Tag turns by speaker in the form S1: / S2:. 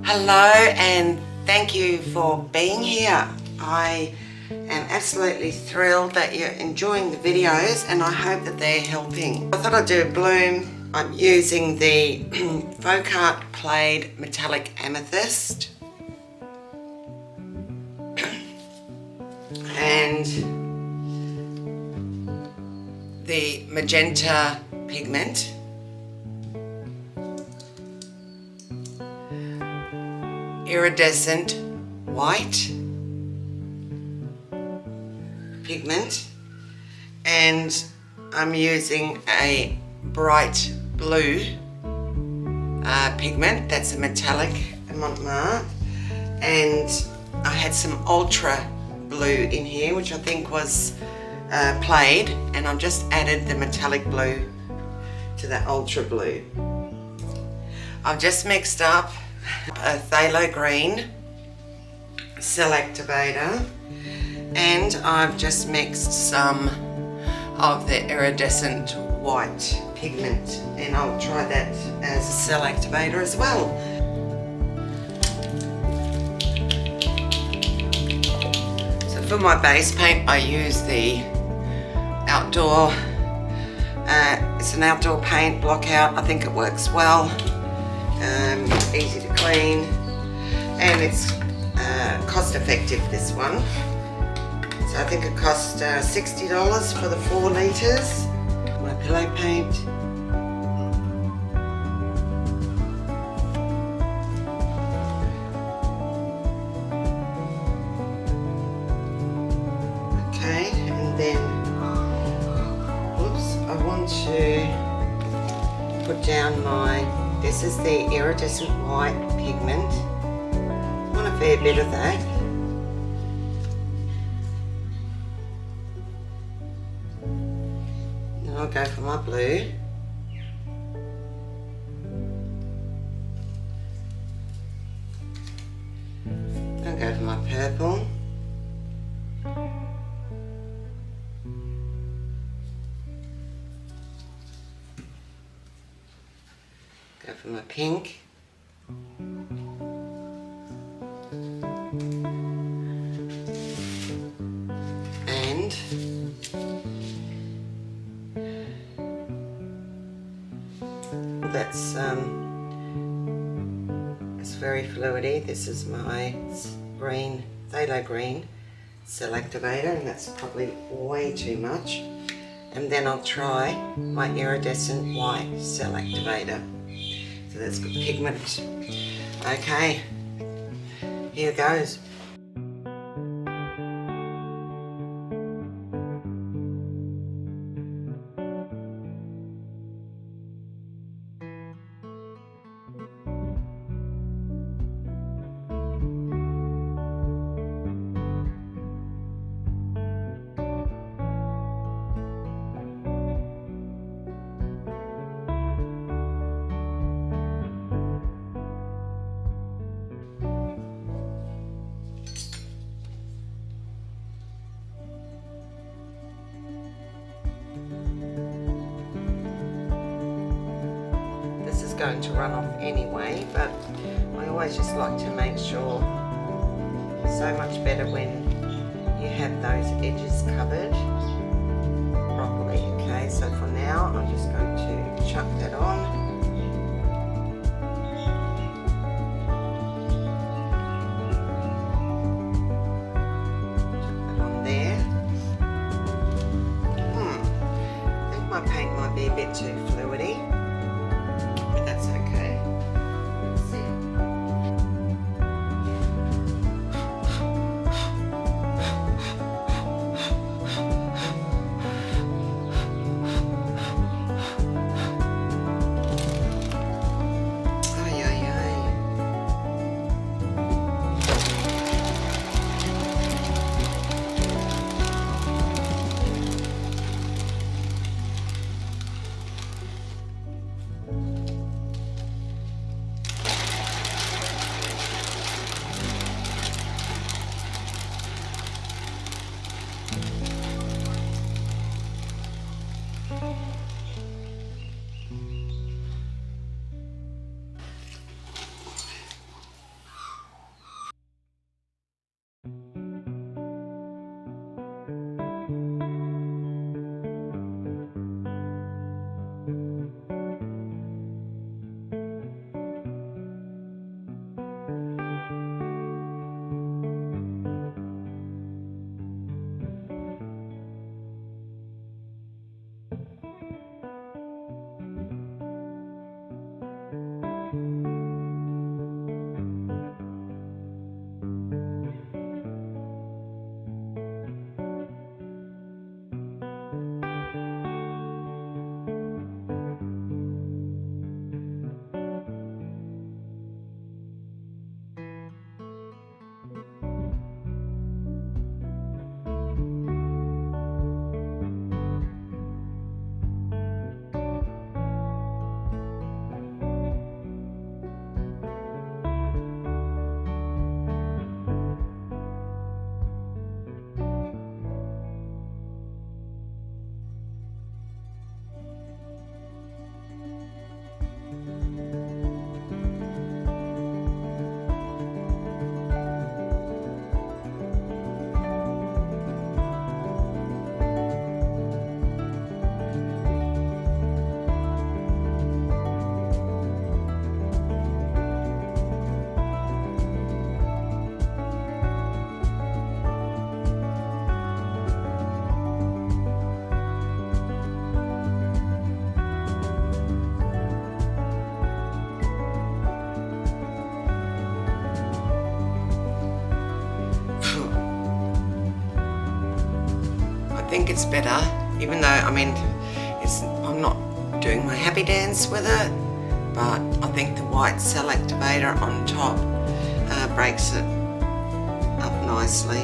S1: Hello and thank you for being here. I am absolutely thrilled that you're enjoying the videos and I hope that they're helping. I thought I'd do a bloom. I'm using the Folk Art Played Metallic Amethyst and the magenta pigment. Iridescent white pigment, and I'm using a bright blue pigment that's a metallic Montmartre, and I had some ultra blue in here which I think was played, and I've just added the metallic blue to the ultra blue. I've just mixed up a phthalo green cell activator, and I've just mixed some of the iridescent white pigment, and I'll try that as a cell activator as well. So for my base paint I use the outdoor, it's an outdoor paint blockout. I think it works well. Easy to clean, and it's cost effective, this one. So I think it cost $60 for the 4 litres. My pillow paint. Okay, and then whoops, I want to put down this is the iridescent white pigment. I want a fair bit of that. Then I'll go for my blue. I'll go for my purple. Go for my pink. And that's it's very fluidy. This is my green, phthalo green cell activator, and that's probably way too much. And then I'll try my iridescent white cell activator. So that's good pigment. Okay, here goes. Going to run off anyway, but I always just like to make sure, so much better when you have those edges covered properly. Okay, so for now I'm just going to chuck that on. Chuck that on there. I think my paint might be a bit too fluidy. That's okay. Let's see. Ay, ay, ay. think it's better, even though, I mean, I'm not doing my happy dance with it, but I think the white cell activator on top breaks it up nicely.